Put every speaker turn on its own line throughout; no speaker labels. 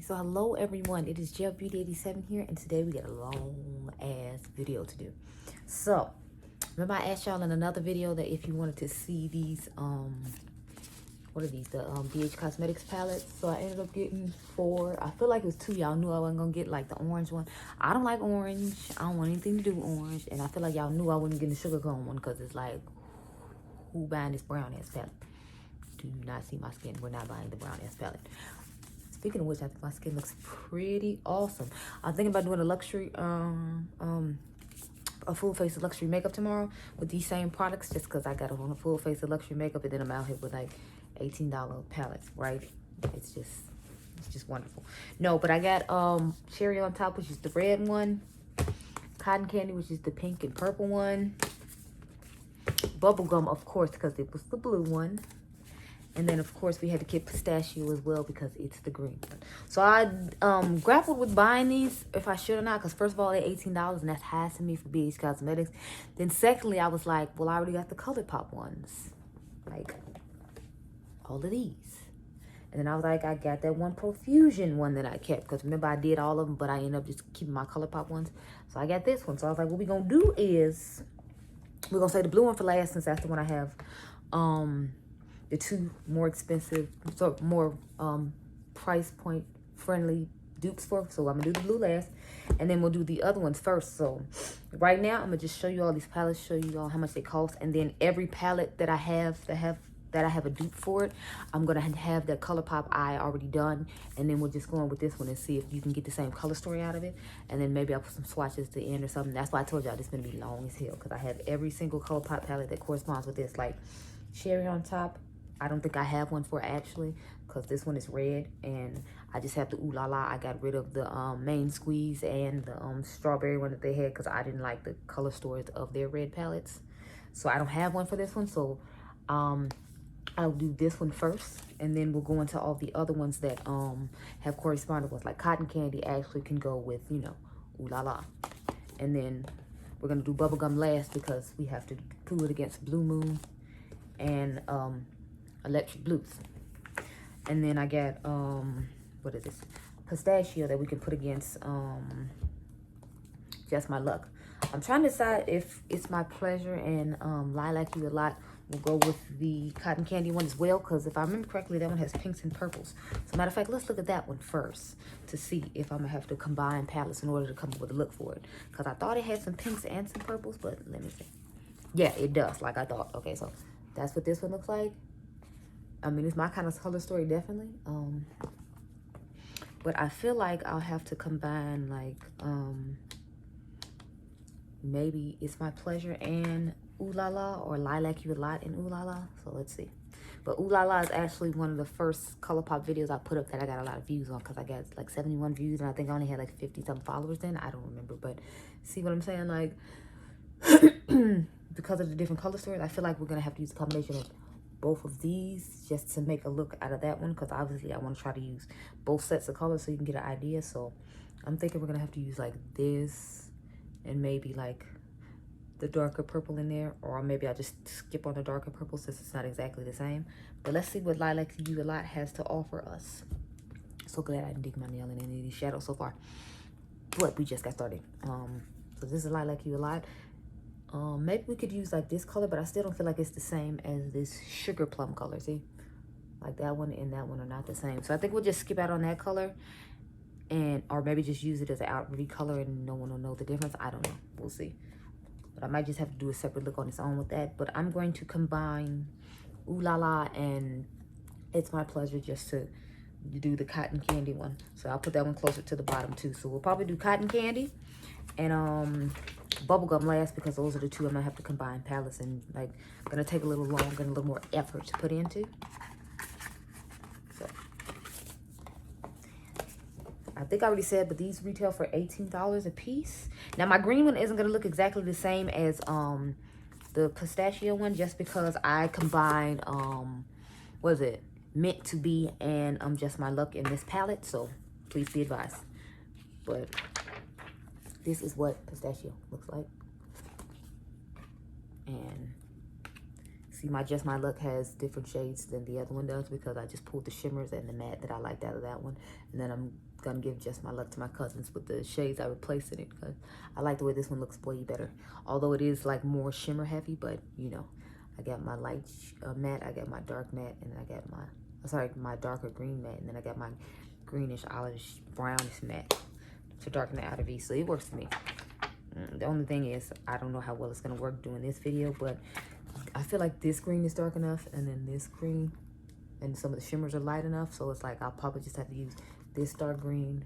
So hello everyone, it is Gel Beauty 87 here, and today we got a long ass video to do. So remember I asked y'all in another video that if you wanted to see these what are these, the BH Cosmetics palettes. So I ended up getting 4. I feel like it was 2. Y'all knew I wasn't gonna get like the orange one. I don't like orange. I don't want anything to do with orange, and I feel like y'all knew I wouldn't get the sugar cone one because it's like, who buying this brown ass palette? Do not see my skin. We're not buying the brown ass palette. Speaking of which, I think my skin looks pretty awesome. I'm thinking about doing a luxury, a full face of luxury makeup tomorrow with these same products, just because I got on a full face of luxury makeup, and then I'm out here with like $18 palettes, right? It's just wonderful. No, but I got cherry on top, which is the red one, cotton candy, which is the pink and purple one, bubblegum, of course, because it was the blue one. And then, of course, we had to get pistachio as well because it's the green one. So I grappled with buying these, if I should or not, because first of all, they're $18, and that's high to me for BH Cosmetics. Then secondly, I was like, well, I already got the Colourpop ones. Like, all of these. And then I was like, I got that one Profusion one that I kept. Because remember, I did all of them, but I ended up just keeping my Colourpop ones. So I got this one. So I was like, what we're going to do is, we're going to say the blue one for last, since that's the one I have. The 2 more expensive, so more price point friendly dupes for. So I'm gonna do the blue last, and then we'll do the other ones first. So right now I'm gonna just show you all these palettes, show you all how much they cost, and then every palette that I have that I have a dupe for it, I'm gonna have that Colourpop eye already done, and then we'll just go on with this one and see if you can get the same color story out of it, and then maybe I'll put some swatches at the end or something. That's why I told y'all this is gonna be long as hell, because I have every single Colourpop palette that corresponds with this, like cherry on top. I don't think I have one for actually, because this one is red, and I just have the Ooh La La. I got rid of the main squeeze and the strawberry one that they had because I didn't like the color stories of their red palettes. So I don't have one for this one. So I'll do this one first, and then we'll go into all the other ones that have corresponding ones. Like cotton candy actually can go with, you know, Ooh La La. And then we're gonna do bubblegum last because we have to prove it against Blue Moon and Electric Blues. And then I got what is this, pistachio, that we can put against Just My Luck. I'm trying to decide if It's My Pleasure and Lilac You a Lot will go with the cotton candy one as well, because if I remember correctly, that one has pinks and purples. So matter of fact, let's look at that one first to see if I'm gonna have to combine palettes in order to come up with a look for it, because I thought it had some pinks and some purples, but let me see. Yeah, it does, like I thought. Okay, so that's what this one looks like. I mean, it's my kind of color story, definitely. But I feel like I'll have to combine, like, maybe It's My Pleasure and Ooh La La, or Lilac You a Lot and Ooh La La. So let's see. But Ooh La La is actually one of the first Colourpop videos I put up that I got a lot of views on, because I got like 71 views, and I think I only had like 50-something followers then. I don't remember, but see what I'm saying? Like, because of the different color stories, I feel like we're going to have to use a combination of both of these just to make a look out of that one, because obviously I want to try to use both sets of colors so you can get an idea. So I'm thinking we're gonna have to use like this and maybe like the darker purple in there, or maybe I'll just skip on the darker purple since it's not exactly the same. But let's see what Lilac You a Lot has to offer us. So glad I didn't dig my nail in any of these shadows so far, but we just got started. So this is Lilac You a Lot. Maybe we could use like this color, but I still don't feel like it's the same as this sugar plum color. See, like that one and that one are not the same. So I think we'll just skip out on that color, and or maybe just use it as an outright color and no one will know the difference. I don't know, we'll see. But I might just have to do a separate look on its own with that. But I'm going to combine Ooh La La and It's My Pleasure just to do the cotton candy one. So I'll put that one closer to the bottom too. So we'll probably do cotton candy and bubblegum last, because those are the 2 I'm gonna have to combine palettes, and like gonna take a little longer and a little more effort to put into. So I think I already said, but these retail for $18 a piece. Now my green one isn't gonna look exactly the same as the pistachio one, just because I combined what is it, Meant to Be and Just My Luck in this palette, so please be advised. But this is what pistachio looks like. And see, my Just My Luck has different shades than the other one does, because I just pulled the shimmers and the matte that I liked out of that one. And then I'm gonna give just my luck to my cousins with the shades I replaced in it, because I like the way this one looks way better. Although it is like more shimmer heavy, but you know, I got my light matte, I got my dark matte, and I got my, sorry, my darker green matte, and then I got my greenish olivish brownish matte to darken the outer V. So it works for me. The only thing is, I don't know how well it's gonna work doing this video, but I feel like this green is dark enough, and then this green and some of the shimmers are light enough, so it's like I'll probably just have to use this dark green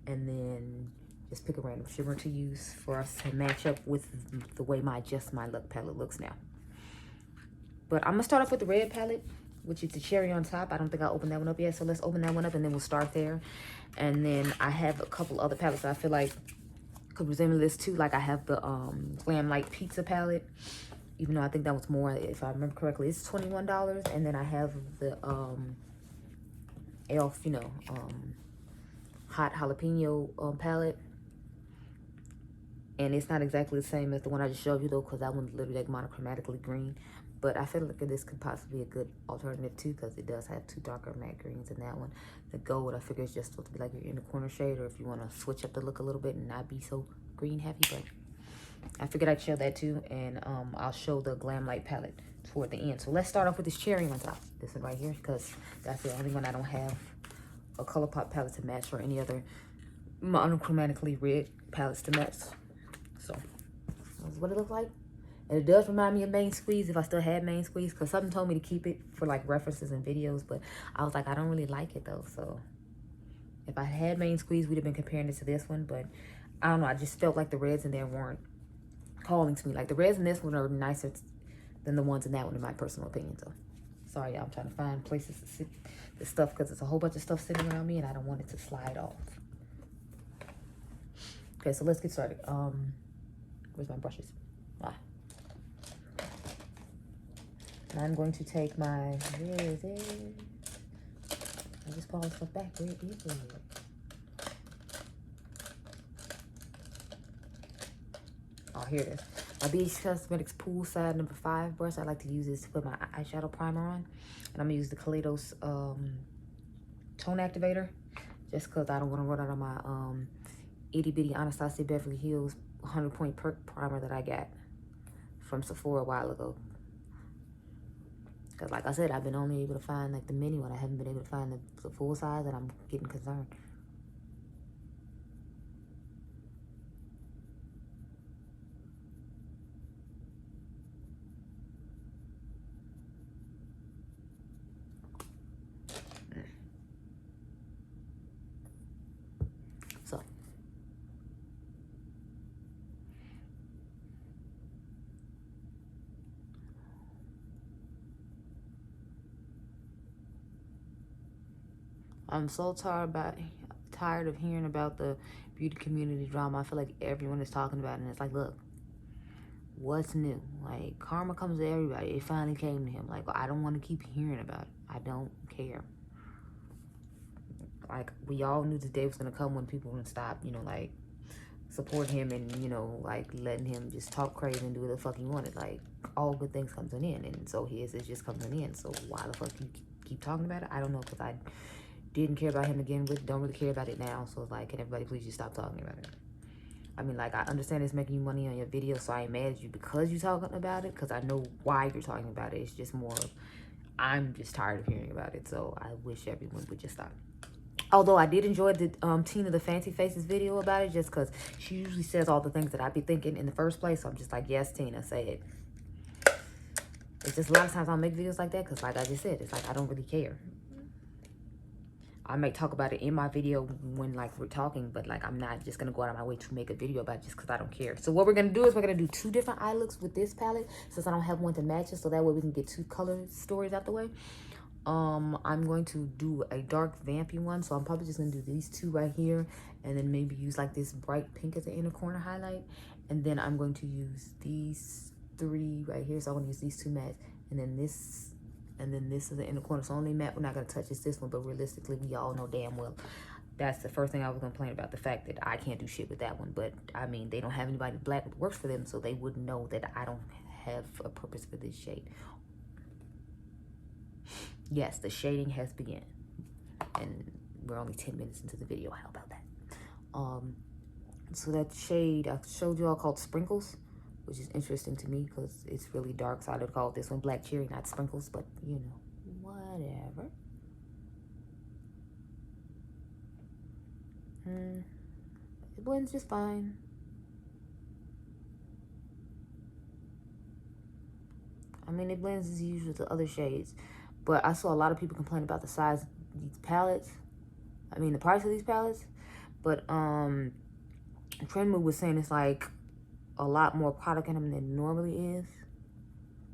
and then just pick a random shimmer to use for us to match up with the way my Just My Luck palette looks now. But I'm gonna start off with the red palette, which is the cherry on top. I don't think I opened that one up yet, so let's open that one up and then we'll start there. And then I have a couple other palettes that I feel like could resemble this too. Like I have the Glam Light Pizza palette, even though I think that was more, if I remember correctly, it's $21. And then I have the Elf, you know, hot jalapeno palette. And it's not exactly the same as the one I just showed you though, because that one's literally like monochromatically green. But I feel like this could possibly be a good alternative too, because it does have two darker matte greens in that one. The gold, I figure, is just supposed to be like your inner corner shade, or if you want to switch up the look a little bit and not be so green heavy. But I figured I'd show that too, and I'll show the Glam Light palette toward the end. So let's start off with this cherry on top. This one right here, because that's the only one I don't have a Colourpop palette to match, or any other monochromatically red palettes to match. So that's what it looks like. And it does remind me of Main Squeeze, if I still had Main Squeeze, because something told me to keep it for like references and videos, but I was like, I don't really like it though. So if I had Main Squeeze, we'd have been comparing it to this one, but I don't know, I just felt like the reds in there weren't calling to me. Like the reds in this one are nicer than the ones in that one, in my personal opinion. So sorry, y'all, I'm trying to find places to sit this stuff, because it's a whole bunch of stuff sitting around me and I don't want it to slide off. Okay, so let's get started. Where's my brushes? And I'm going to take my, where is it? I just pulled stuff back. Where is it? Oh, here it is. My BH Cosmetics Poolside number 5 brush. I like to use this to put my eyeshadow primer on. And I'm going to use the Kaleidos Tone Activator, just because I don't want to run out of my itty bitty Anastasia Beverly Hills 100-point perk primer that I got from Sephora a while ago. Because like I said, I've been only able to find like the mini one. I haven't been able to find the full size, and I'm getting concerned. So I'm so tired of hearing about the beauty community drama. I feel like everyone is talking about it, and it's like, look, what's new? Like, karma comes to everybody. It finally came to him. Like, I don't want to keep hearing about it. I don't care. Like, we all knew this day was going to come when people were going to stop, you know, like, supporting him and, you know, like, letting him just talk crazy and do what the fuck he wanted. Like, all good things come to an end, and so his is just coming to an end. So why the fuck you keep talking about it? I don't know, because I didn't care about him again, but don't really care about it now. So it's like, can everybody please just stop talking about it? I mean, like, I understand it's making you money on your video, so I ain't mad at you because you're talking about it, because I know why you're talking about it. It's just more of, I'm just tired of hearing about it, so I wish everyone would just stop. Although I did enjoy the Tina the Fancy Faces video about it, just because she usually says all the things that I be thinking in the first place. So I'm just like, yes, Tina, say it. It's just a lot of times I'll make videos like that, because like I just said, it's like, I don't really care. I may talk about it in my video when like we're talking, but like I'm not just gonna go out of my way to make a video about it just because I don't care. So what we're gonna do is we're gonna do 2 different eye looks with this palette, since I don't have one to match it, so that way we can get 2 color stories out the way. I'm going to do a dark vampy one, so I'm probably just gonna do these 2 right here, and then maybe use like this bright pink as the inner corner highlight, and then I'm going to use these 3 right here. So I'm gonna use these 2 mattes, and then this. And then this is the inner corner. So only matte we're not going to touch is this one. But realistically, we all know damn well that's the first thing I was going to complain about. The fact that I can't do shit with that one. But, I mean, they don't have anybody black that works for them. So they wouldn't know that I don't have a purpose for this shade. Yes, the shading has begun. And we're only 10 minutes into the video. How about that? So that shade I showed you all called Sprinkles, which is interesting to me because it's really dark. So I would call this one Black Cherry, not Sprinkles, but you know, whatever. It blends just fine. I mean, it blends as usual with the other shades, but I saw a lot of people complain about the size of these palettes. I mean, the price of these palettes. But Trendmood was saying it's like a lot more product in them than it normally is.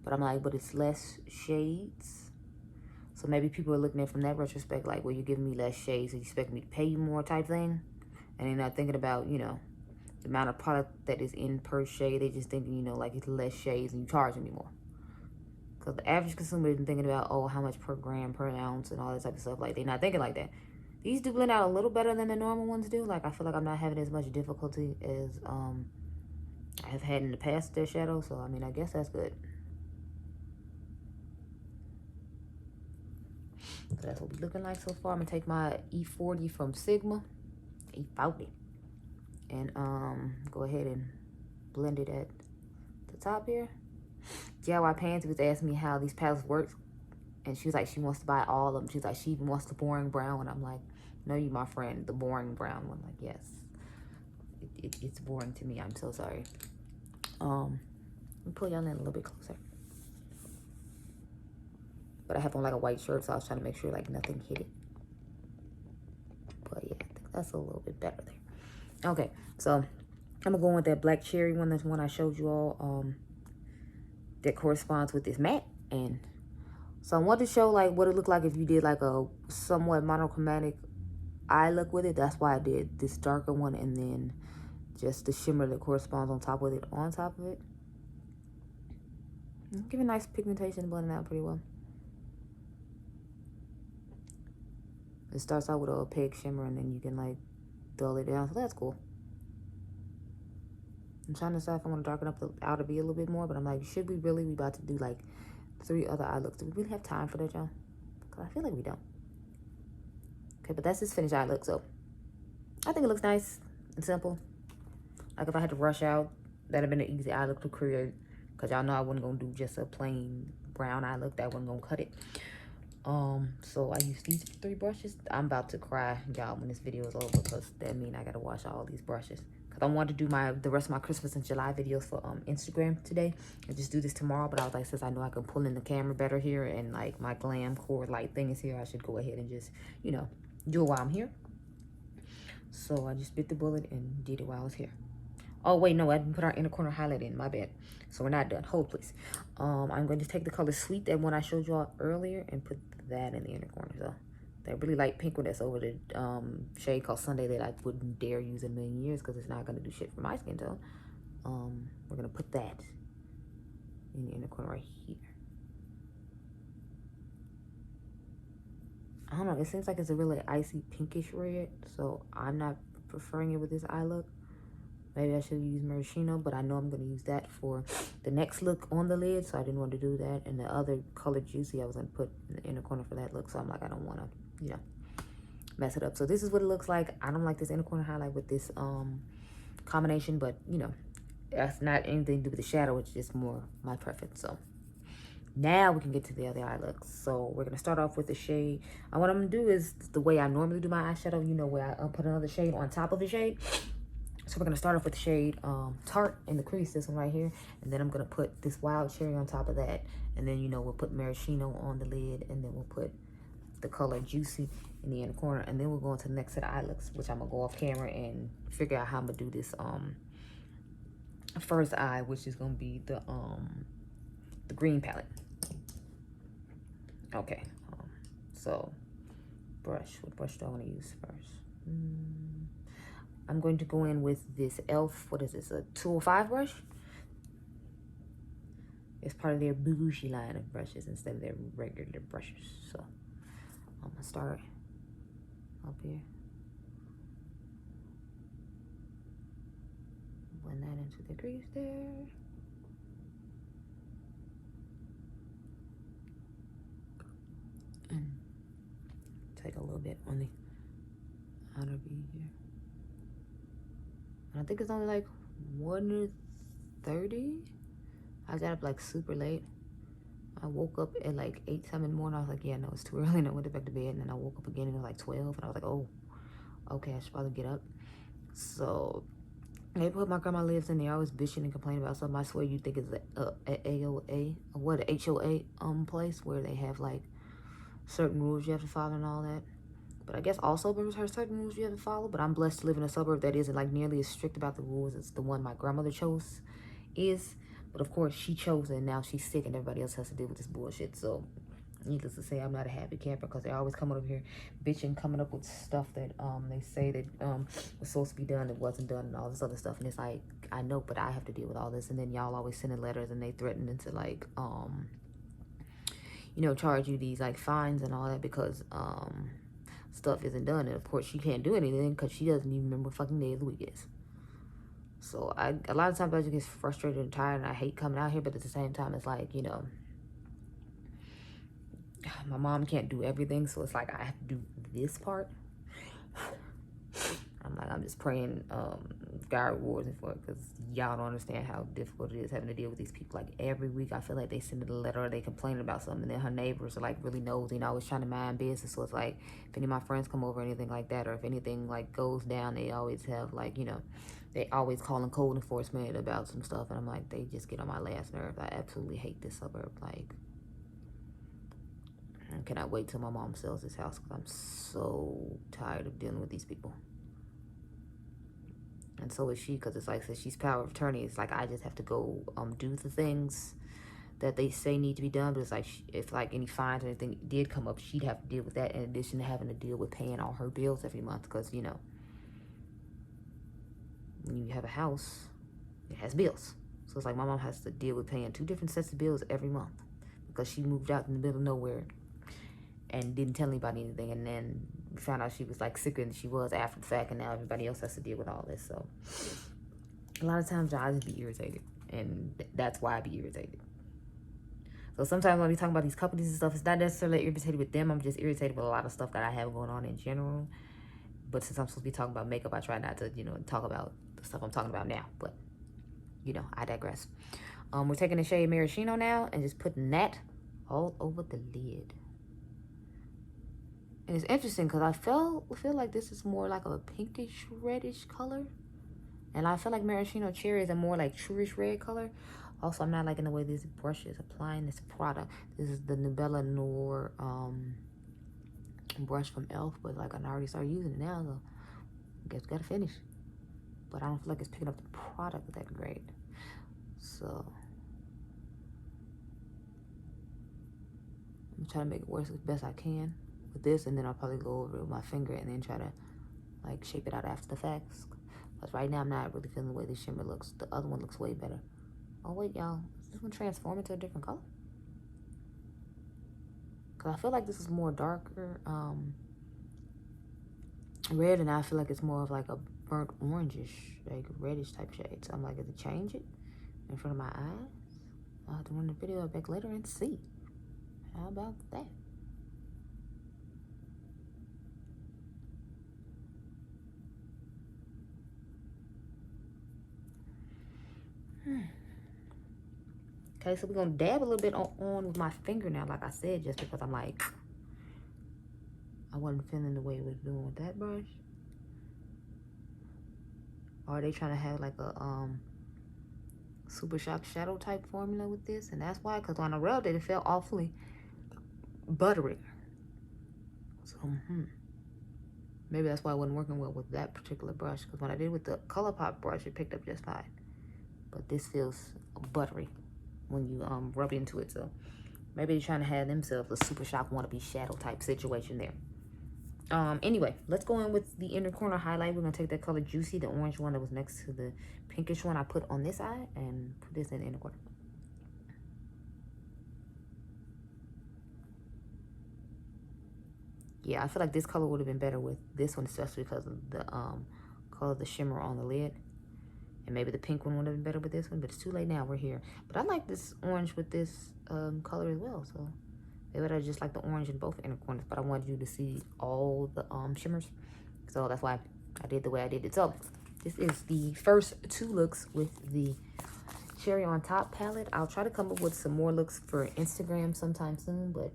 But I'm like, but it's less shades. So maybe people are looking at it from that retrospect, like, well, you're giving me less shades, so you expect me to pay you more type thing. And they're not thinking about, you know, the amount of product that is in per shade. They just thinking, you know, like it's less shades and you charge me more. Because the average consumer isn't thinking about, oh, how much per gram, per ounce, and all that type of stuff. Like, they're not thinking like that. These do blend out a little better than the normal ones do. Like, I feel like I'm not having as much difficulty as I have had in the past with their shadow. So, I mean, I guess that's good. So that's what we're looking like so far. I'm going to take my E40 from Sigma. E40. And go ahead and blend it at the top here. Diypansy was asking me how these palettes work. And she was like, she wants to buy all of them. She's like, she even wants the boring brown. And I'm like, no, you my friend, the boring brown one. Like, yes, it's boring to me. I'm so sorry. Let me pull y'all in a little bit closer. But I have on like a white shirt, so I was trying to make sure like nothing hit it. But yeah, I think that's a little bit better there. Okay, so I'm gonna go with that Black Cherry one. That's one I showed you all. That corresponds with this matte. And so I wanted to show like what it looked like if you did like a somewhat monochromatic eye look with it. That's why I did this darker one and then just the shimmer that corresponds on top with it on top of it. Give a nice pigmentation, blending out pretty well. It starts out with a opaque shimmer and then you can like dull it down, so that's cool. I'm trying to decide if I want to darken up the outer V a little bit more, but I'm like, should we really? We about to do like 3 other eye looks. Do we really have time for that, y'all? Because I feel like we don't. Okay, but that's this finished eye look, so I think it looks nice and simple. Like if I had to rush out, that'd have been an easy eye look to create. Because y'all know I wasn't going to do just a plain brown eye look. That wasn't going to cut it. So I used these 3 brushes. I'm about to cry, y'all, when this video is over. Because that means I got to wash all these brushes. Because I wanted to do the rest of my Christmas and July videos for Instagram today. And just do this tomorrow. But I was like, since I know I can pull in the camera better here. And like my glam core light thing is here. I should go ahead and just, you know, do it while I'm here. So I just bit the bullet and did it while I was here. Oh, wait, no, I didn't put our inner corner highlight in. My bad. So we're not done. Hold, please. I'm going to take the color Sweet, that one I showed you all earlier, and put that in the inner corner. So that really light pink one that's over the shade called Sunday that I wouldn't dare use in a million years because it's not going to do shit for my skin tone. We're going to put that in the inner corner right here. I don't know. It seems like it's a really icy pinkish red, so I'm not preferring it with this eye look. Maybe I should use maraschino, but I know I'm going to use that for the next look on the lid, so I didn't want to do that. And the other color Juicy I was going to put in the inner corner for that look, so I'm like, I don't want to, you know, mess it up. So this is what it looks like. I don't like this inner corner highlight with this combination, but, you know, that's not anything to do with the shadow. It's just more my preference. So now we can get to the other eye looks. So we're going to start off with the shade. And what I'm going to do is the way I normally do my eyeshadow, you know, where I put another shade on top of the shade. So we're going to start off with the shade Tart in the crease, this one right here. And then I'm going to put this Wild Cherry on top of that. And then, you know, we'll put maraschino on the lid. And then we'll put the color Juicy in the inner corner. And then we'll go into the next set of eye looks, which I'm going to go off camera and figure out how I'm going to do this first eye, which is going to be the green palette. Okay. So, brush. What brush do I want to use first? I'm going to go in with this e.l.f. What is this? A 205 brush? It's part of their bougie line of brushes instead of their regular brushes. So I'm going to start up here. Blend that into the crease there. And take a little bit on the honor be here. And I think it's only like 1:30. I got up like super late. I woke up at like 8 something in the morning. I was like, yeah, no, it's too early. And I went back to bed. And then I woke up again and it was like 12. And I was like, oh, okay, I should probably get up. So they put my grandma lives in there. I was bitching and complaining about something. I swear you think it's a AOA, what, a HOA place where they have like certain rules you have to follow and all that. But I guess all suburbs have certain rules you have to follow. But I'm blessed to live in a suburb that isn't like nearly as strict about the rules as the one my grandmother chose is. But of course she chose it and now she's sick and everybody else has to deal with this bullshit. So needless to say, I'm not a happy camper because they're always coming over here bitching, coming up with stuff that they say that was supposed to be done, it wasn't done, and all this other stuff. And it's like, I know, but I have to deal with all this. And then y'all always sending letters and they threatening to like you know, charge you these like fines and all that because stuff isn't done. And of course she can't do anything because she doesn't even remember what fucking day of the week is. So a lot of times I just get frustrated and tired and I hate coming out here, but at the same time it's like, you know, my mom can't do everything, so it's like I have to do this part. I'm just praying God rewards me for it, because y'all don't understand how difficult it is having to deal with these people. Like every week I feel like they send a letter or they complain about something, and then her neighbors are like really nosy and always trying to mind business. So it's like if any of my friends come over or anything like that, or if anything like goes down, they always have like, you know, they always calling code enforcement about some stuff, and I'm like, they just get on my last nerve. I absolutely hate this suburb. Like, I cannot wait till my mom sells this house because I'm so tired of dealing with these people. And so is she, because it's like, since she's power of attorney, it's like I just have to go do the things that they say need to be done. But it's like, if like any fines or anything did come up, she'd have to deal with that in addition to having to deal with paying all her bills every month. Because, you know, when you have a house, it has bills. So it's like my mom has to deal with paying 2 different sets of bills every month because she moved out in the middle of nowhere and didn't tell anybody anything, and then we found out she was like sicker than she was after the fact, and now everybody else has to deal with all this. So a lot of times I just be irritated, and that's why I be irritated. So sometimes when we talk about these companies and stuff, it's not necessarily irritated with them. I'm just irritated with a lot of stuff that I have going on in general. But since I'm supposed to be talking about makeup, I try not to, you know, talk about the stuff I'm talking about now. But, you know, I digress. We're taking the shade Maraschino now and just putting that all over the lid. And it's interesting because I feel like this is more like a pinkish reddish color. And I feel like maraschino cherry is a more like truish red color. Also, I'm not liking the way this brush is applying this product. This is the Nubella Noir brush from e.l.f. But like I already started using it now, so I guess gotta finish. But I don't feel like it's picking up the product that great. So I'm trying to make it work as best I can with this, and then I'll probably go over it with my finger and then try to like shape it out after the fact. But right now I'm not really feeling the way this shimmer looks. The other one looks way better. Oh wait, y'all, is this one transform into a different color? Cause I feel like this is more darker red, and I feel like it's more of like a burnt orangish, like reddish type shade. So I'm like, is it change it in front of my eyes? I'll have to run the video back later and see. How about that? Okay, so we're gonna dab a little bit on with my finger now, like I said, just because I'm like, I wasn't feeling the way it was doing with that brush. Or are they trying to have like a Super Shock shadow type formula with this? And that's why, because when I rubbed it, it felt awfully buttery. So, maybe that's why it wasn't working well with that particular brush. Because when I did with the Colourpop brush, it picked up just fine. But this feels buttery when you rub into it. So maybe they're trying to have themselves a Super Shock wannabe shadow type situation there. Anyway, let's go in with the inner corner highlight. We're gonna take that color Juicy, the orange one that was next to the pinkish one I put on this eye, and put this in the inner corner. Yeah, I feel like this color would have been better with this one, especially because of the color of the shimmer on the lid. And maybe the pink one would have been better with this one, but it's too late now, we're here. But I like this orange with this color as well, so maybe I just like the orange in both inner corners, but I wanted you to see all the shimmers So that's why I did the way I did it. So this is the first 2 looks with the Cherry on Top palette. I'll try to come up with some more looks for Instagram sometime soon, but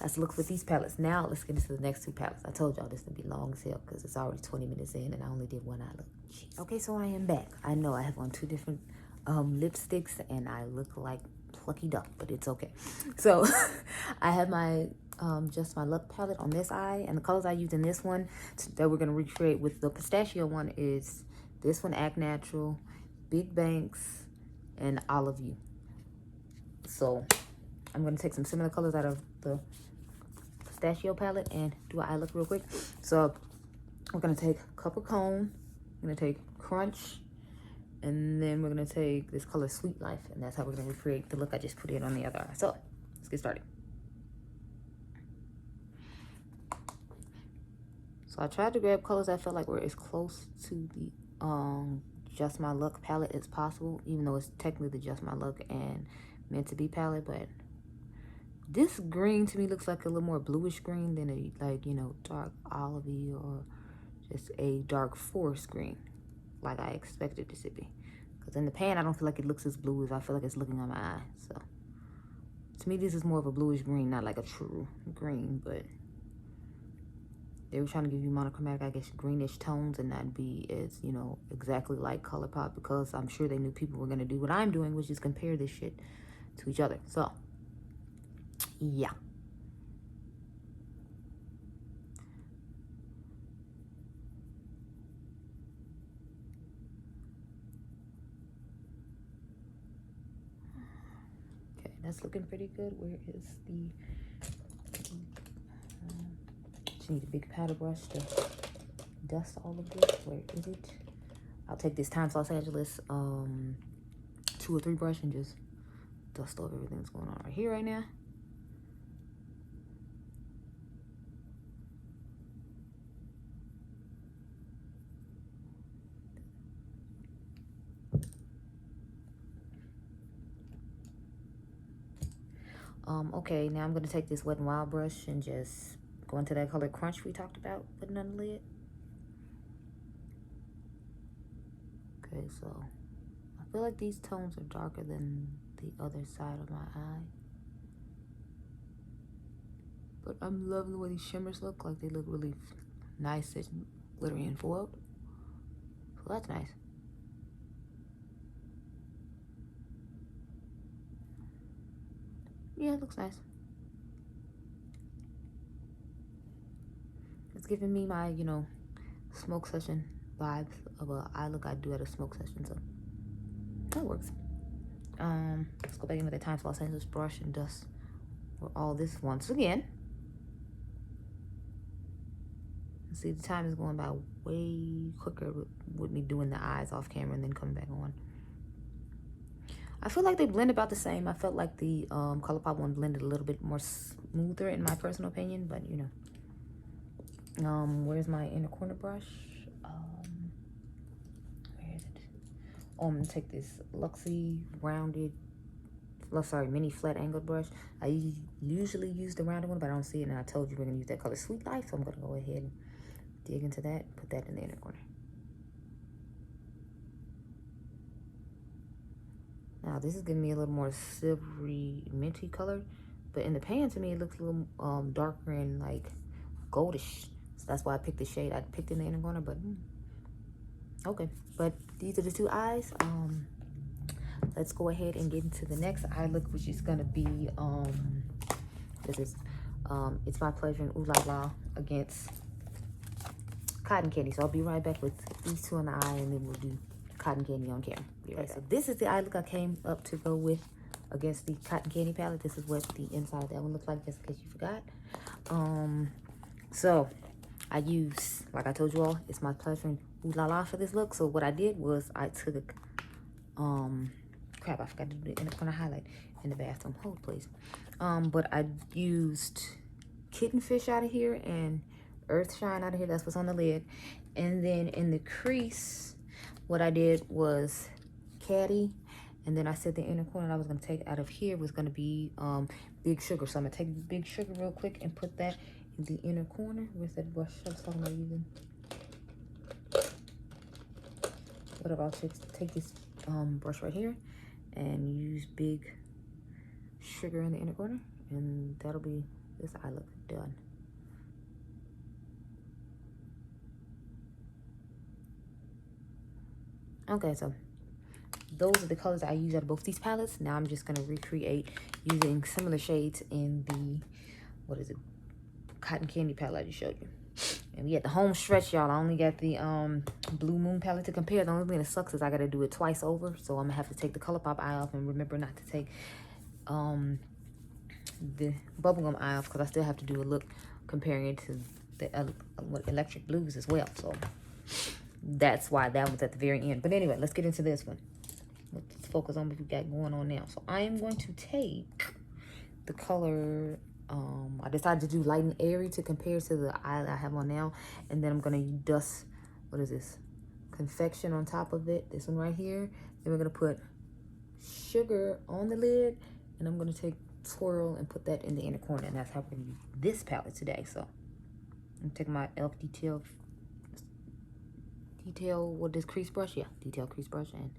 that's looks with these palettes. Now let's get into the next 2 palettes. I told y'all this would be long as hell because it's already 20 minutes in and I only did 1 eye look. Jeez. Okay, so I am back. I know I have on 2 different lipsticks and I look like Plucky Duck, but it's okay. So I have my Just My Luck palette on this eye, and the colors I used in this one that we're going to recreate with the Pistachio one is this one, Act Natural, Big Banks, and Olive You. So I'm going to take some similar colors out of the Pistachio palette and do an eye look real quick. So we're going to take Copper Cone, we're going to take Crunch, and then we're going to take this color Sweet Life, and that's how we're going to recreate the look I just put in on the other eye. So let's get started. So I tried to grab colors I felt like were as close to the Just My Luck palette as possible, even though it's technically the Just My Luck and Meant to Be palette. But this green to me looks like a little more bluish green than a, like, you know, dark olivey or just a dark forest green like I expected it to be. Because in the pan I don't feel like it looks as blue as I feel like it's looking on my eye. So to me this is more of a bluish green, not like a true green, but they were trying to give you monochromatic, I guess, greenish tones and not be as, you know, exactly like Colourpop, because I'm sure they knew people were going to do what I'm doing, which is compare this shit to each other. So, yeah. Okay, that's looking pretty good. Where is the... Just need a big powder brush to dust all of this. Where is it? I'll take this Times Los Angeles 2 or 3 brush and just dust over everything that's going on right here right now. Okay, now I'm gonna take this Wet n Wild brush and just go into that color Crunch we talked about, putting on the lid. Okay, so I feel like these tones are darker than the other side of my eye. But I'm loving the way these shimmers look. Like they look really nice and glittery and foiled. So that's nice. Yeah, it looks nice. It's giving me my, you know, smoke session vibes of a eye look I do at a smoke session, so that works. Let's go back in with the Times Los Angeles brush and dust for all this once again. See, the time is going by way quicker with me doing the eyes off camera and then coming back on. I feel like they blend about the same. I felt like the Colourpop one blended a little bit more smoother in my personal opinion, but you know. Where's my inner corner brush? Where is it? Oh, I'm gonna take this Luxie rounded, mini flat angled brush. I usually use the rounded one, but I don't see it, and I told you we're gonna use that color Sweet Life, so I'm gonna go ahead and dig into that, put that in the inner corner. Now this is giving me a little more silvery minty color, but in the pan to me it looks a little darker and like goldish. So that's why I picked the shade I picked in the inner corner, but okay. But these are the 2 eyes. Let's go ahead and get into the next eye look, which is gonna be this is It's My Pleasure and Ooh La La against Cotton Candy. So I'll be right back with these 2 on the eye, and then we'll do Cotton Candy on camera. Okay, so this is the eye look I came up to go with against the Cotton Candy palette. This is what the inside of that one looks like, just in case you forgot. So I use, like I told you all, It's My Pleasure and Ooh La La for this look. So what I did was I took crap, I forgot to do the inner corner highlight in the bathroom. Hold please. But I used Kitten Fish out of here and Earth Shine out of here. That's what's on the lid. And then in the crease, what I did was Caddy, and then I said the inner corner I was going to take out of here was going to be Big Sugar. So I'm going to take Big Sugar real quick and put that in the inner corner. Where's that brush I was talking about using? What about take this brush right here and use big sugar in the inner corner, and that'll be this eye look done. Okay, so those are the colors I use out of both these palettes. Now I'm just gonna recreate using similar shades in the, what is it, cotton candy palette I just showed you. And we at the home stretch, y'all. I only got the Blue Moon palette to compare. The only thing that sucks is I gotta do it twice over, so I'm gonna have to take the Colourpop eye off and remember not to take the bubblegum eye off, because I still have to do a look comparing it to the electric blues as well. So that's why that was at the very end. But anyway, let's get into this one. Let's focus on what we got going on now. So I am going to take the color, I decided to do light and airy to compare to the eye that I have on now. And then I'm going to dust, what is this? Confection on top of it. This one right here. Then we're going to put sugar on the lid. And I'm going to take swirl and put that in the inner corner. And that's how we're going to use this palette today. So I'm taking my e.l.f. detail, what this crease brush? Yeah, detail crease brush. And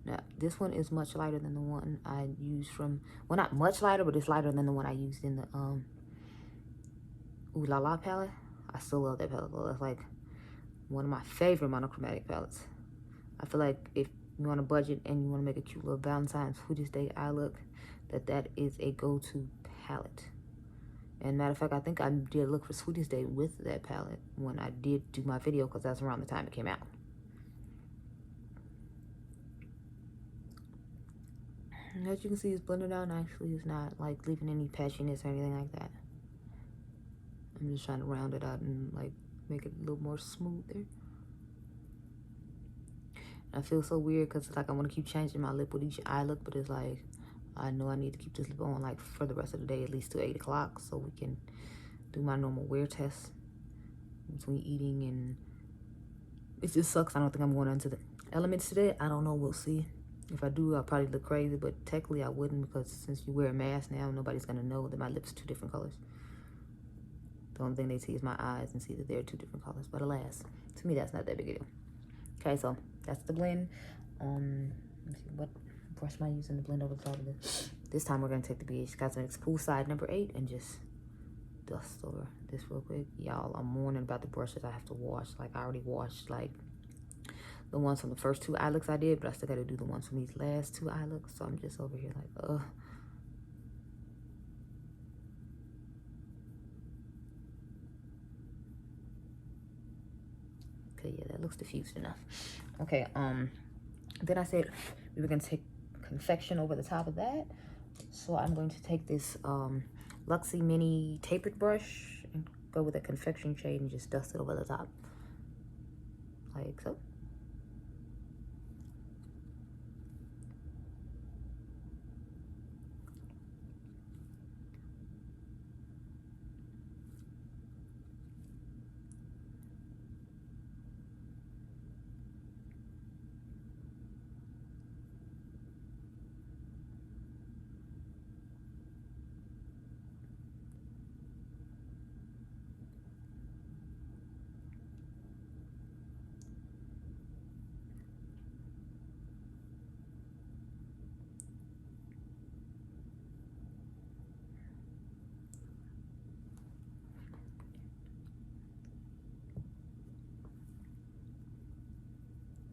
now this one is much lighter than the one I used from, well, not much lighter, but it's lighter than the one I used in the Ooh La La palette. I still love that palette though. That's like one of my favorite monochromatic palettes. I feel like if you want a budget and you want to make a cute little Valentine's Sweetest Day eye look, that is a go-to palette. And matter of fact, I think I did look for Sweetest Day with that palette when I did do my video, because that's around the time it came out. And as you can see, it's blended out nicely. It's not like leaving any patchiness or anything like that. I'm just trying to round it out and like make it a little more smooth there. I feel so weird because it's like I want to keep changing my lip with each eye look, but it's like I know I need to keep this lip on like for the rest of the day, at least till 8 o'clock, so we can do my normal wear test between eating. And it just sucks. I don't think I'm going into the elements today. I don't know. We'll see. If I do, I'll probably look crazy, but technically I wouldn't, because since you wear a mask now, nobody's going to know that my lips are 2 different colors. The only thing they see is my eyes and see that they're 2 different colors. But alas, to me, that's not that big a deal. Okay, so that's the blend. Let's see, what brush am I using to blend over the top of this? This time we're going to take the BH Cosmetics Poolside number 8 and just dust over this real quick. Y'all, I'm mourning about the brushes I have to wash. Like, I already washed, like, the ones from the first 2 eye looks I did, but I still got to do the ones from these last 2 eye looks. So I'm just over here like, ugh. Okay, yeah, that looks diffused enough. Okay, then I said we were going to take confection over the top of that. So I'm going to take this Luxie Mini tapered brush and go with a confection shade and just dust it over the top. Like so.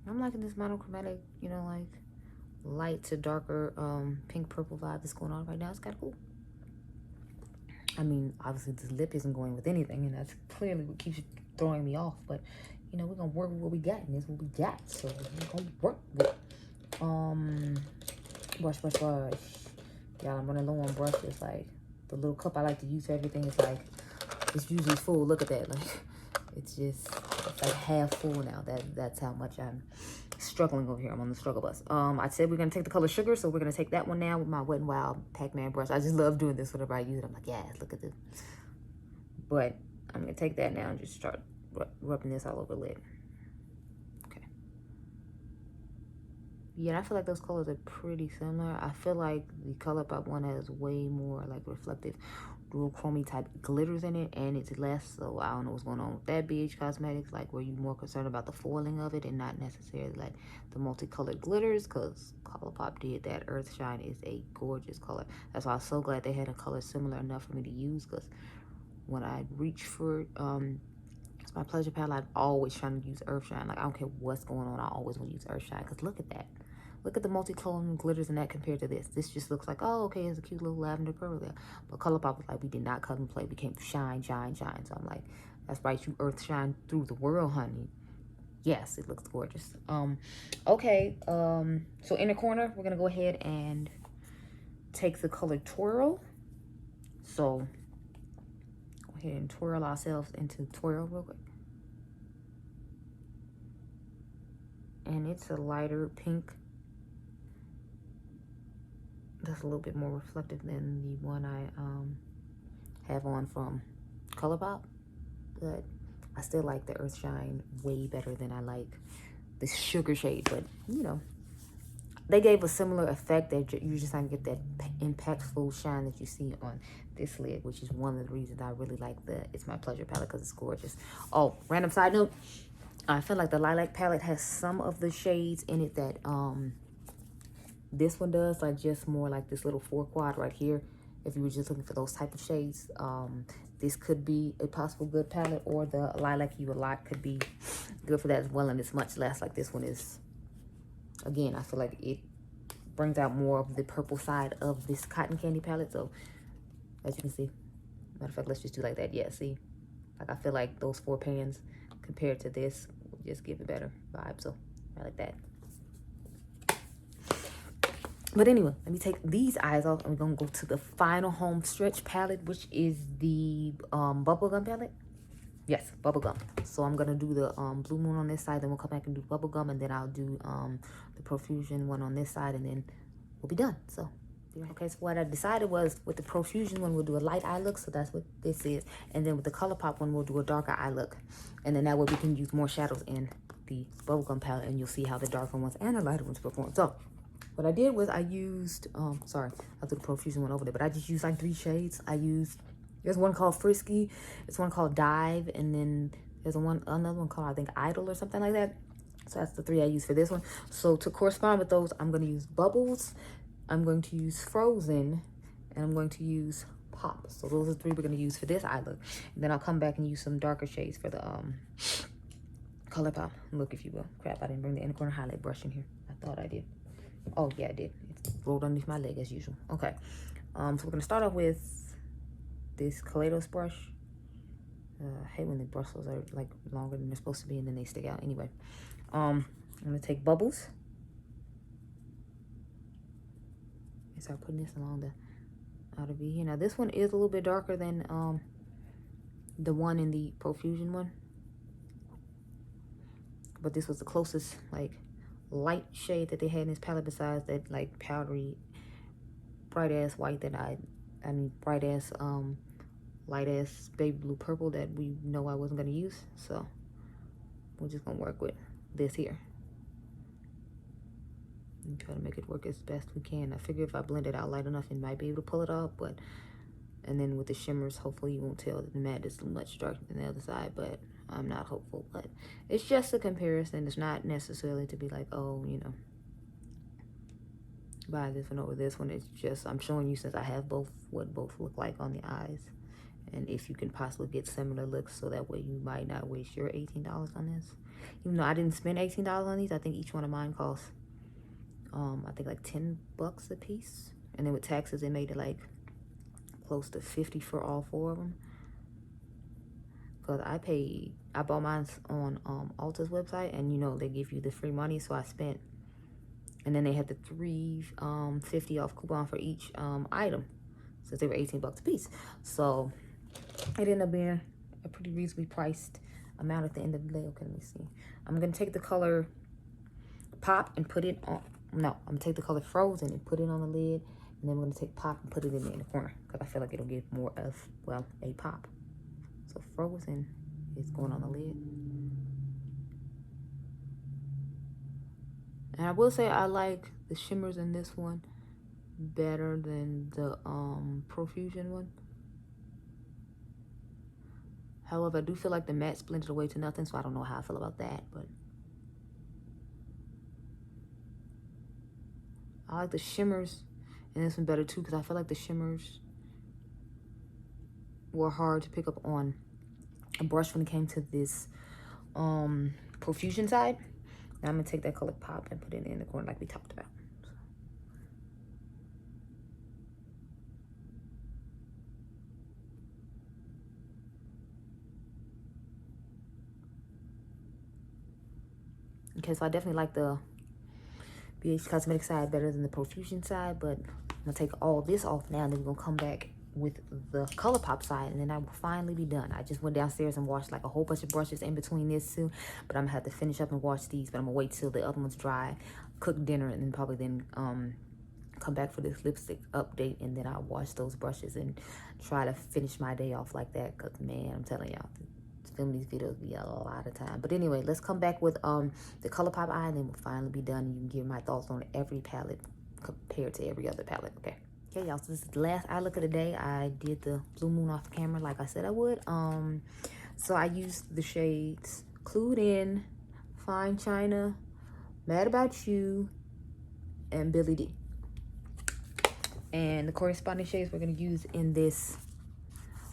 I'm liking this monochromatic, you know, like light to darker pink purple vibe that's going on right now. It's kind of cool. I mean, obviously this lip isn't going with anything, and that's clearly what keeps throwing me off. But you know, we're gonna work with what we got, and this is what we got. So we're gonna work with brush. Y'all, I'm running low on brushes. Like the little cup I like to use for everything is like, it's usually full. Look at that. Like it's like half full now. That's how much I'm struggling over here. I'm on the struggle bus. I said we're gonna take the color Sugar, so we're gonna take that one now with my Wet n Wild Pac-Man brush. I just love doing this whenever I use it. I'm like, yeah, look at this. But I'm gonna take that now and just start rubbing this all over the lid. Okay. Yeah, I feel like those colors are pretty similar. I feel like the Colourpop one has way more like reflective dual type glitters in it, and it's less, so I don't know what's going on with that. BH Cosmetics, like, were you more concerned about the foiling of it and not necessarily like the multicolored glitters? Because Colourpop did that. Earth Shine is a gorgeous color. That's why I was so glad they had a color similar enough for me to use, because when I reach for it's my pleasure palette, I'm always trying to use Earth Shine. Like, I don't care what's going on, I always want to use Earth Shine, because look at that. Look at the multicolored glitters in that compared to this. This just looks like, oh, okay, it's a cute little lavender pearl there. But Colourpop was like, we did not cut and play. We came shine, shine, shine. So I'm like, that's right, you Earth Shine through the world, honey. Yes, it looks gorgeous. Okay, so in the corner, we're gonna go ahead and take the color Twirl. So go ahead and twirl ourselves into Twirl real quick. And it's a lighter pink. That's a little bit more reflective than the one I have on from Colourpop, but I still like the Earth Shine way better than I like the sugar shade. But you know, they gave a similar effect that you're just not gonna get that impactful shine that you see on this lid, which is one of the reasons I really like the It's My Pleasure palette, because it's gorgeous. Oh, random side note, I feel like the lilac palette has some of the shades in it that this one does, like just more like this little 4 quad right here. If you were just looking for those type of shades, this could be a possible good palette, or the lilac you would like could be good for that as well. And it's much less, like this one is, again, I feel like it brings out more of the purple side of this cotton candy palette. So as you can see, matter of fact, let's just do like that. Yeah, see, like I feel like those 4 pans compared to this will just give a better vibe. So I like that. But anyway, let me take these eyes off, and we're gonna go to the final home stretch palette, which is the bubblegum palette. Yes, bubblegum. So I'm gonna do the blue moon on this side, then we'll come back and do bubblegum, and then I'll do the profusion one on this side, and then we'll be done. So okay, so what I decided was with the profusion one, we'll do a light eye look, so that's what this is, and then with the Colourpop one, we'll do a darker eye look, and then that way we can use more shadows in the bubblegum palette, and you'll see how the darker ones and the lighter ones perform. So what I did was I used, sorry, I threw the profusion one over there, but I just used like 3 shades. There's one called Frisky, there's one called Dive, and then there's another one called, I think, Idol or something like that. So that's the 3 I used for this one. So to correspond with those, I'm going to use Bubbles, I'm going to use Frozen, and I'm going to use Pop. So those are the 3 we're going to use for this eye look. And then I'll come back and use some darker shades for the Colourpop look, if you will. Crap, I didn't bring the inner corner highlight brush in here. I thought I did. Oh yeah, I did. It rolled underneath my leg as usual. Okay, so we're gonna start off with this Kaleidos brush. I hate when the bristles are like longer than they're supposed to be and then they stick out. Anyway, I'm gonna take Bubbles and start putting this along the outer V here. Now this one is a little bit darker than the one in the profusion one, but this was the closest like light shade that they had in this palette, besides that like powdery bright ass white that I mean bright ass light ass baby blue purple that we know I wasn't going to use. So we're just gonna work with this here and try to make it work as best we can. I figure if I blend it out light enough, it might be able to pull it off. But and then with the shimmers, hopefully you won't tell that the matte is much darker than the other side, but I'm not hopeful. But it's just a comparison. It's not necessarily to be like, oh, you know, buy this one over this one. It's just I'm showing you, since I have both, what both look like on the eyes, and if you can possibly get similar looks, so that way you might not waste your $18 on this. Even though I didn't spend $18 on these, I think each one of mine costs I think like $10 a piece, and then with taxes it made it like close to 50 for all 4 of them. Because I bought mine on Ulta's website, and you know they give you the free money, so I spent, and then they had the $3.50 off coupon for each item, since they were $18 a piece. So it ended up being a pretty reasonably priced amount at the end of the day. Okay, let me see. I'm gonna take the color Pop and put it on. No, I'm gonna take the color Frozen and put it on the lid, and then we're gonna take Pop and put it in the corner, because I feel like it'll give more of, well, a pop. So Frozen is going on the lid. And I will say I like the shimmers in this one better than the profusion one. However, I do feel like the matte blended away to nothing, so I don't know how I feel about that, but I like the shimmers and this one better too, because I feel like the shimmers were hard to pick up on a brush when it came to this profusion side. Now I'm gonna take that Colourpop and put it in the corner like we talked about. Okay, so I definitely like the BH Cosmetic side better than the profusion side, but I'm gonna take all this off now, and then we're gonna come back with the Colourpop side, and then I will finally be done. I just went downstairs and washed like a whole bunch of brushes in between this too, but I'm gonna have to finish up and wash these, but I'm gonna wait till the other ones dry, cook dinner, and then probably then come back for this lipstick update, and then I'll wash those brushes and try to finish my day off like that, because man, I'm telling y'all, film these videos be a lot of time. But anyway, let's come back with the Colourpop eye, and then we'll finally be done, and you can give my thoughts on every palette compared to every other palette. Okay, y'all, so this is the last eye look of the day. I did the Blue Moon off camera like I said I would. So I used the shades Clued In, Fine China, Mad About You, and Billy D. And the corresponding shades we're going to use in this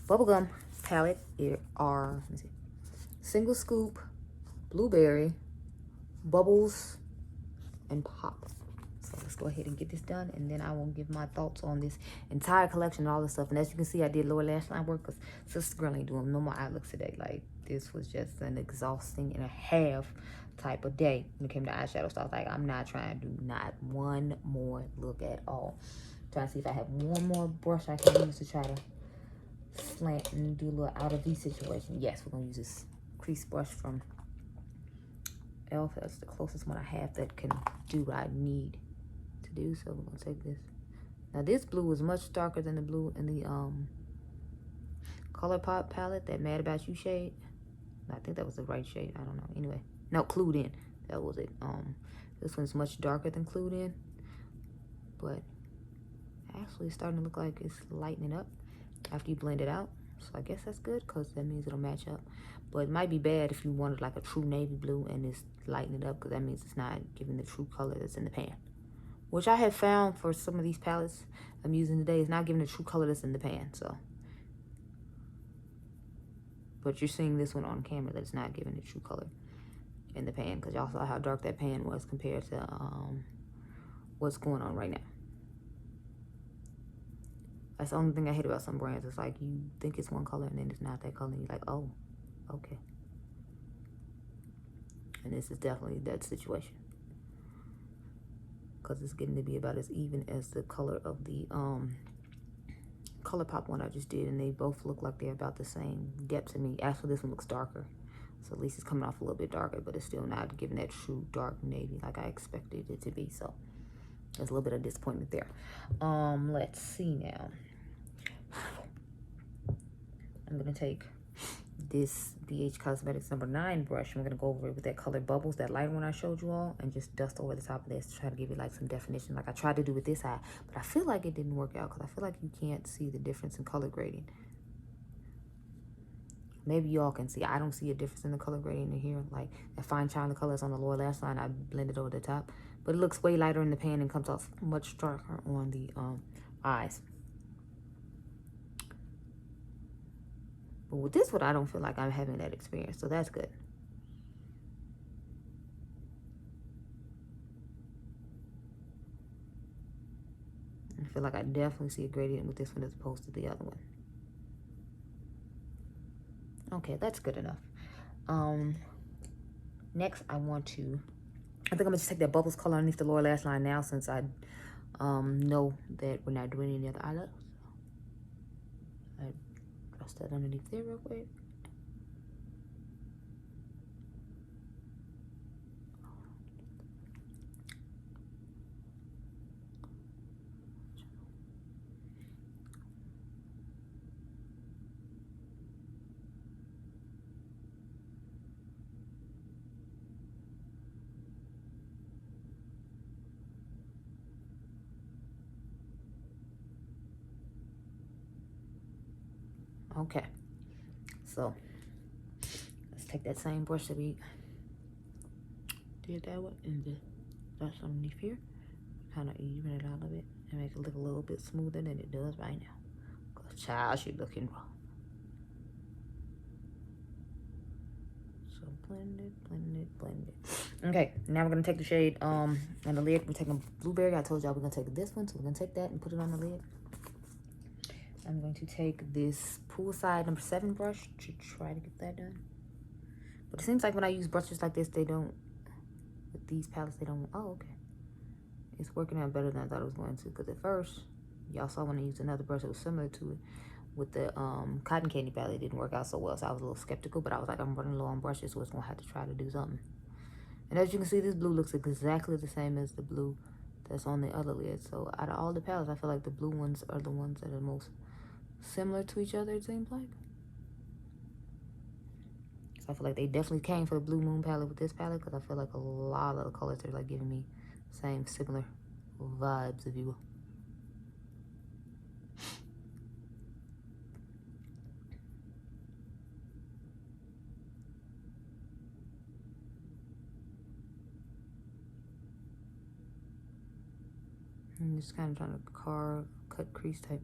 bubblegum palette are, let me see, Single Scoop, Blueberry, Bubbles, and Pop. So let's go ahead and get this done, and then I will give my thoughts on this entire collection and all this stuff. And as you can see, I did lower lash line work because Sister Girl ain't doing no more eye looks today. Like, this was just an exhausting and a half type of day when it came to eyeshadow. So I was like, I'm not trying to do not one more look at all. Trying to see if I have one more brush I can use to try to slant and do a little out of V situation. Yes, we're gonna use this crease brush from Elf. That's the closest one I have that can do what I need to do. So we're gonna take this. Now this blue is much darker than the blue in the Colourpop palette, that Mad About You shade. I think that was the right shade. I don't know. Anyway, no, Clued In. That was it. This one's much darker than Clued In, but actually it's starting to look like it's lightening up after you blend it out. So I guess that's good, because that means it'll match up. But it might be bad if you wanted like a true navy blue and it's lightening up, because that means it's not giving the true color that's in the pan. Which I have found for some of these palettes I'm using today, is not giving the true color that's in the pan. So, but you're seeing this one on camera that it's not giving the true color in the pan, because y'all saw how dark that pan was compared to what's going on right now. That's the only thing I hate about some brands. It's like you think it's one color and then it's not that color. And you're like, oh, okay. And this is definitely that situation, because it's getting to be about as even as the color of the Colourpop one I just did. And they both look like they're about the same depth to me. Actually, this one looks darker. So at least it's coming off a little bit darker, but it's still not giving that true dark navy like I expected it to be. So there's a little bit of disappointment there. Let's see now. I'm gonna take this BH Cosmetics number 9 brush, and we're gonna go over it with that color Bubbles, that light one I showed you all, and just dust over the top of this to try to give it like some definition, like I tried to do with this eye. But I feel like it didn't work out, because I feel like you can't see the difference in color grading. Maybe y'all can see. I don't see a difference in the color grading in here. Like that Fine China color is on the lower lash line, I blended over the top, but it looks way lighter in the pan and comes off much darker on the eyes. But with this one, I don't feel like I'm having that experience, so that's good. I feel like I definitely see a gradient with this one as opposed to the other one. Okay, that's good enough. Next, I think I'm gonna just take that Bubbles color underneath the lower lash line now, since I know that we're not doing any other eye looks. Press that underneath there real quick. Okay, so take that same brush that we did that one and just brush underneath here. Kind of even it out a bit and make it look a little bit smoother than it does right now. Cause child, she looking rough. So blend it, blend it, blend it. Okay, now we're gonna take the shade and the lid. We're taking blueberry. I told y'all we're gonna take this one, so we're gonna take that and put it on the lid. I'm going to take this poolside number 7 brush to try to get that done. But it seems like when I use brushes like this, they don't, with these palettes, they don't, oh, okay. It's working out better than I thought it was going to, because at first, y'all saw when I used another brush that was similar to it with the cotton candy palette. It didn't work out so well, so I was a little skeptical, but I was like, I'm running low on brushes, so it's going to have to try to do something. And as you can see, this blue looks exactly the same as the blue that's on the other lid. So out of all the palettes, I feel like the blue ones are the ones that are most similar to each other, it seems like. So I feel like they definitely came for the Blue Moon palette with this palette, because I feel like a lot of the colors are like giving me same similar vibes, if you will. I'm just kind of trying to carve, cut crease type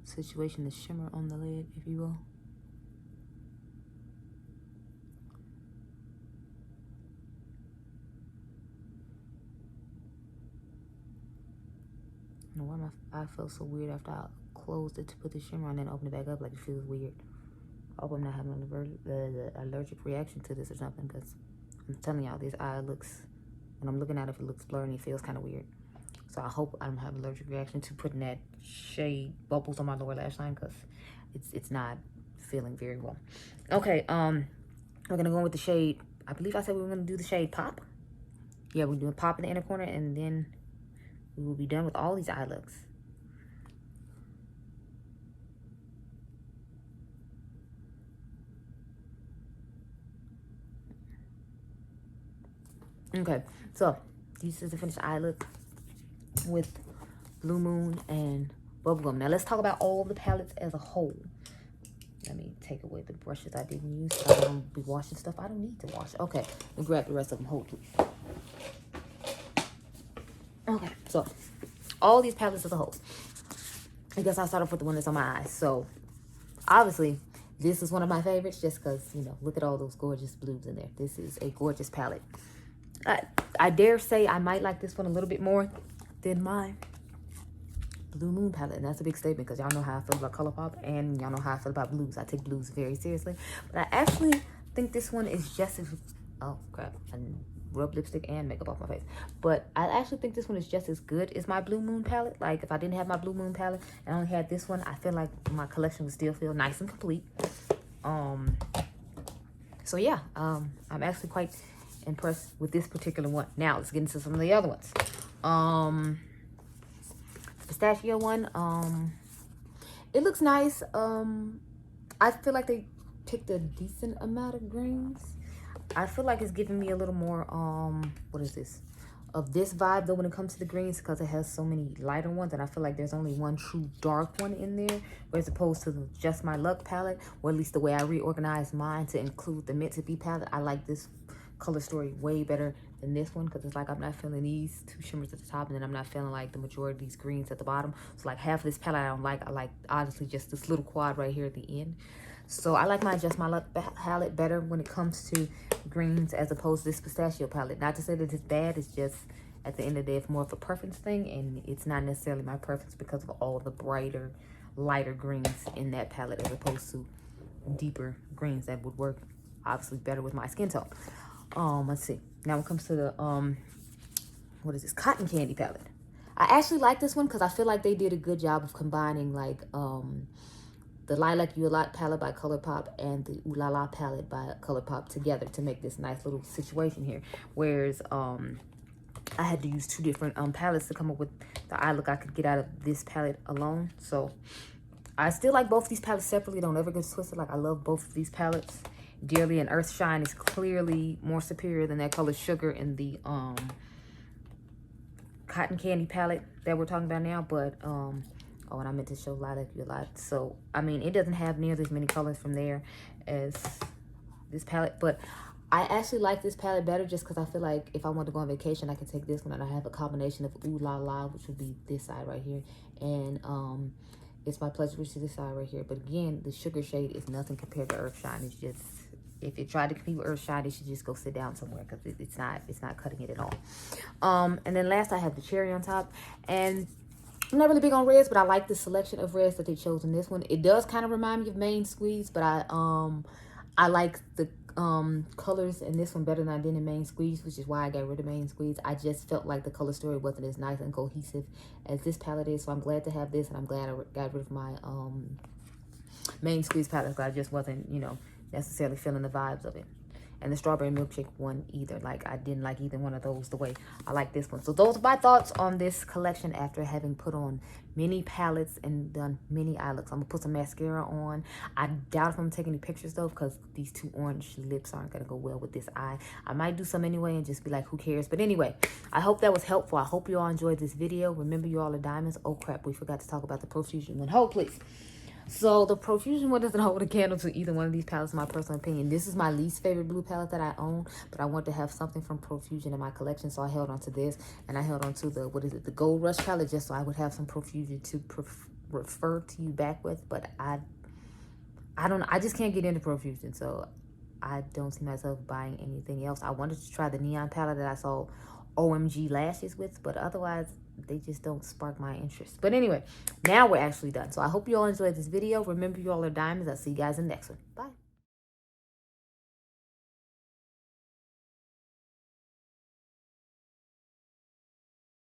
situation, the shimmer on the lid, if you will. I don't know why my eye felt so weird after I closed it to put the shimmer on and then open it back up. Like, it feels weird. I hope I'm not having an allergic reaction to this or something, because I'm telling y'all, this eye looks, when I'm looking at it, if it looks blurry and it feels kind of weird. So I hope I don't have an allergic reaction to putting that shade bubbles on my lower lash line, because it's not feeling very well. Okay, we're gonna go with the shade. I believe I said we were gonna do the shade Pop. Yeah, we're doing Pop in the inner corner, and then we will be done with all these eye looks. Okay, so this is the finished eye look with Blue Moon and Bubblegum. Now let's talk about all the palettes as a whole. Let me take away the brushes I didn't use, so I don't be washing stuff I don't need to wash. Okay, let me grab the rest of them. Hold please. Okay, so all these palettes as a whole. I guess I'll start off with the one that's on my eyes. So obviously this is one of my favorites, just because, you know, look at all those gorgeous blues in there. This is a gorgeous palette. I dare say I might like this one a little bit more than my Blue Moon palette, and that's a big statement, because y'all know how I feel about Colourpop, and y'all know how I feel about blues. I take blues very seriously, but I actually think this one is just as, oh crap, I rubbed lipstick and makeup off my face, but I actually think this one is just as good as my Blue Moon palette. Like, if I didn't have my Blue Moon palette and I only had this one, I feel like my collection would still feel nice and complete. So yeah, I'm actually quite impressed with this particular one. Now let's get into some of the other ones. Pistachio one, it looks nice. I feel like they picked a decent amount of greens. I feel like it's giving me a little more what is this, of this vibe though when it comes to the greens, because it has so many lighter ones, and I feel like there's only one true dark one in there, whereas opposed to the Just My Luck palette, or at least the way I reorganized mine to include the Meant to Be palette. I like this color story way better than this one, because it's like I'm not feeling these two shimmers at the top, and then I'm not feeling like the majority of these greens at the bottom. So like half of this palette I don't like. I like honestly just this little quad right here at the end. So I like my Just My Luck palette better when it comes to greens as opposed to this Pistachio palette. Not to say that it's bad, it's just at the end of the day it's more of a preference thing, and it's not necessarily my preference because of all the brighter, lighter greens in that palette as opposed to deeper greens that would work obviously better with my skin tone. Let's see. Now when it comes to the what is this, Cotton Candy palette. I actually like this one because I feel like they did a good job of combining like the Lilac You A Lot palette by Colourpop and the Ooh La La palette by Colourpop together to make this nice little situation here. Whereas I had to use two different palettes to come up with the eye look I could get out of this palette alone. So I still like both of these palettes separately. Don't ever get twisted. Like, I love both of these palettes dearly, and Earth Shine is clearly more superior than that color Sugar in the Cotton Candy palette that we're talking about now. But oh, and I meant to show Lilac You A Lot. So I mean, it doesn't have nearly as many colors from there as this palette, but I actually like this palette better just because I feel like if I want to go on vacation, I can take this one, and I have a combination of Ooh La La, which would be this side right here, and It's My Pleasure, which is this side right here. But again, the sugar shade is nothing compared to Earthshine. It's just, if you try to compete with Earthshine, you should just go sit down somewhere because it's not cutting it at all. And then last I have the cherry on top, and I'm not really big on reds, but I like the selection of reds that they chose in this one. It does kind of remind me of Main Squeeze, but I like the colors in this one better than I did in Main Squeeze, which is why I got rid of Main Squeeze. I just felt like the color story wasn't as nice and cohesive as this palette is, so I'm glad to have this, and I'm glad I got rid of my Main Squeeze palette because I just wasn't, you know, necessarily feeling the vibes of it. And the strawberry milkshake one either. Like, I didn't like either one of those the way I like this one. So those are my thoughts on this collection after having put on many palettes and done many eye looks. I'm going to put some mascara on. I doubt if I'm going to take any pictures, though, because these two orange lips aren't going to go well with this eye. I might do some anyway and just be like, who cares? But anyway, I hope that was helpful. I hope you all enjoyed this video. Remember, you all are diamonds. Oh, crap. We forgot to talk about the Profusion one. Hold, please. So the Profusion one doesn't hold a candle to either one of these palettes, in my personal opinion. This is my least favorite blue palette that I own, but I want to have something from Profusion in my collection, so I held on to this, and I held on to the, what is it, the Gold Rush palette, just so I would have some Profusion to refer to you back with. But I don't know, I just can't get into Profusion, so I don't see myself buying anything else. I wanted to try the neon palette that I saw OMG lashes with, but otherwise they just don't spark my interest. But anyway, now we're actually done. So I hope you all enjoyed this video. Remember, you all are diamonds. I'll see you guys in the next one. Bye.